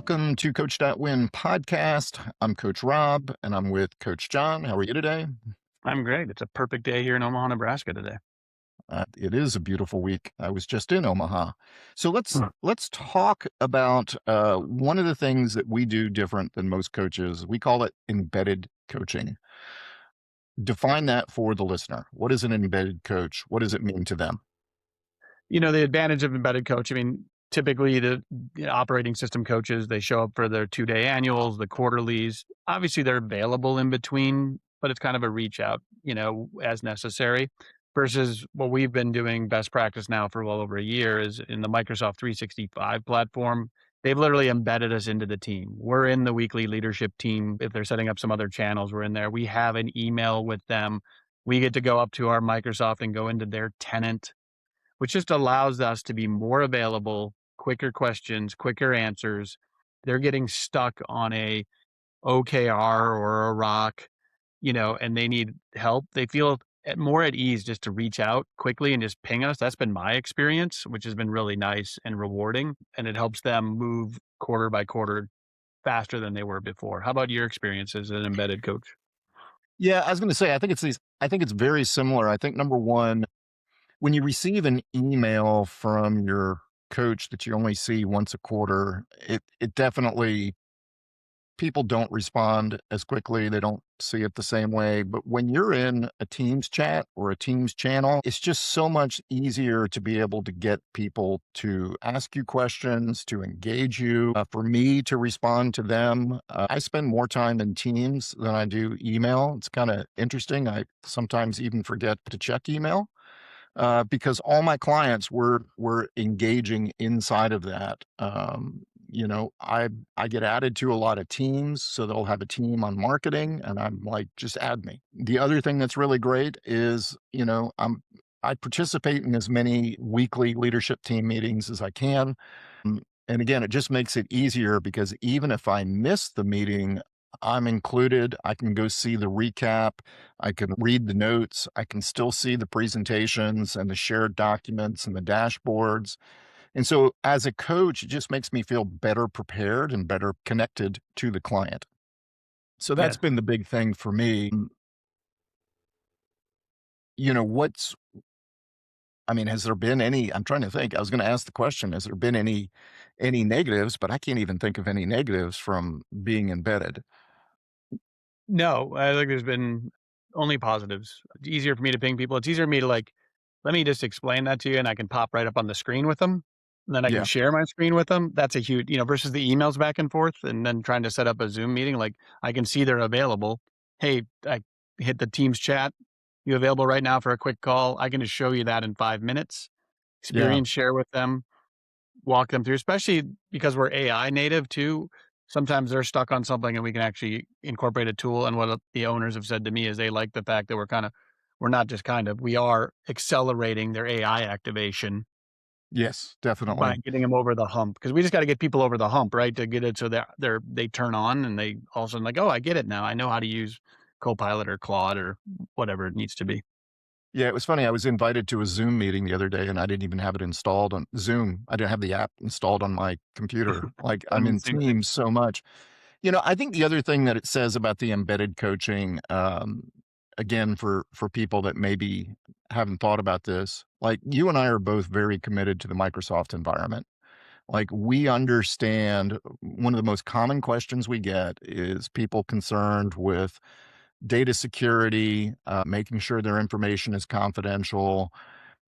Welcome to Coach.Win podcast. I'm Coach Rob and I'm with Coach John. How are you today? I'm great. It's a perfect day here in Omaha, Nebraska today. It is a beautiful week. I was just in Omaha. So let's Hmm. let's talk about one of the things that we do different than most coaches. We call it embedded coaching. Define that for the listener. What is an embedded coach? What does it mean to them? The advantage of embedded coach, typically the operating system coaches, they show up for their 2-day annuals, the quarterlies. Obviously, they're available in between, but it's kind of a reach out, as necessary. Versus what we've been doing best practice now for well over a year is in the Microsoft 365 platform. They've literally embedded us into the team. We're in the weekly leadership team. If they're setting up some other channels, we're in there. We have an email with them. We get to go up to our Microsoft and go into their tenant, which just allows us to be more available, quicker questions, quicker answers. They're getting stuck on a OKR or a rock, and they need help. They feel more at ease just to reach out quickly and just ping us. That's been my experience, which has been really nice and rewarding. And it helps them move quarter by quarter faster than they were before. How about your experience as an embedded coach? Yeah, I was going to say, I think it's very similar. I think number one, when you receive an email from your coach that you only see once a quarter, it definitely people don't respond as quickly. They don't see it the same way. But when you're in a Teams chat or a Teams channel, it's just so much easier to be able to get people to ask you questions, to engage you, for me to respond to them. I spend more time in Teams than I do email. It's kind of interesting. I sometimes even forget to check email because all my clients were engaging inside of that. I get added to a lot of teams, so they'll have a team on marketing, and I'm like, just add me. The other thing that's really great is, I participate in as many weekly leadership team meetings as I can. Mm, And again, it just makes it easier because even if I miss the meeting, I'm included. I can go see the recap. I can read the notes. I can still see the presentations and the shared documents and the dashboards. And so as a coach, it just makes me feel better prepared and better connected to the client. So that's Yes. been the big thing for me. You know, what's I mean, has there been any I'm trying to think. I was going to ask the question, has there been any negatives, but I can't even think of any negatives from being embedded. No, I think there's been only positives. It's easier for me to ping people. It's easier for me to let me just explain that to you and I can pop right up on the screen with them. And then I can Yeah. share my screen with them. That's a huge, versus the emails back and forth and then trying to set up a Zoom meeting. Like I can see they're available. Hey, I hit the Teams chat. You available right now for a quick call? I can just show you that in 5 minutes. Yeah. Experience share with them, walk them through, especially because we're AI native too. Sometimes they're stuck on something and we can actually incorporate a tool. And what the owners have said to me is they like the fact that we're not just we are accelerating their AI activation Yes, by definitely. getting them over the hump. Cause we just got to get people over the hump, right? To get it so that they turn on and they all of a sudden like, oh, I get it now. I know how to use Copilot or Claude or whatever it needs to be. Yeah, it was funny. I was invited to a Zoom meeting the other day and I didn't even have it installed on Zoom. I didn't have the app installed on my computer. Like I'm Done the in same thing. Teams so much. I think the other thing that it says about the embedded coaching, again, for people that maybe haven't thought about this, like you and I are both very committed to the Microsoft environment. Like we understand one of the most common questions we get is people concerned with data security, making sure their information is confidential,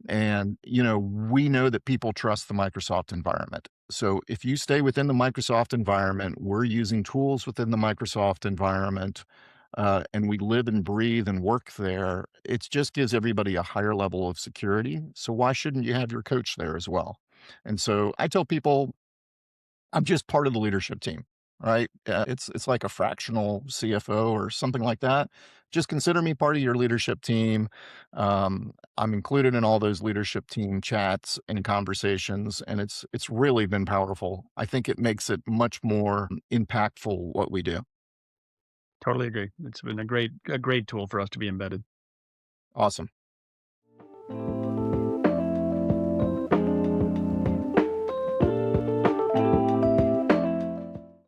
and, we know that people trust the Microsoft environment. So if you stay within the Microsoft environment, we're using tools within the Microsoft environment, and we live and breathe and work there. It just gives everybody a higher level of security. So why shouldn't you have your coach there as well? And so I tell people I'm just part of the leadership team, right? It's like a fractional CFO or something like that. Just consider me part of your leadership team. I'm included in all those leadership team chats and conversations, and it's really been powerful. I think it makes it much more impactful what we do. Totally agree. It's been a great tool for us to be embedded. Awesome.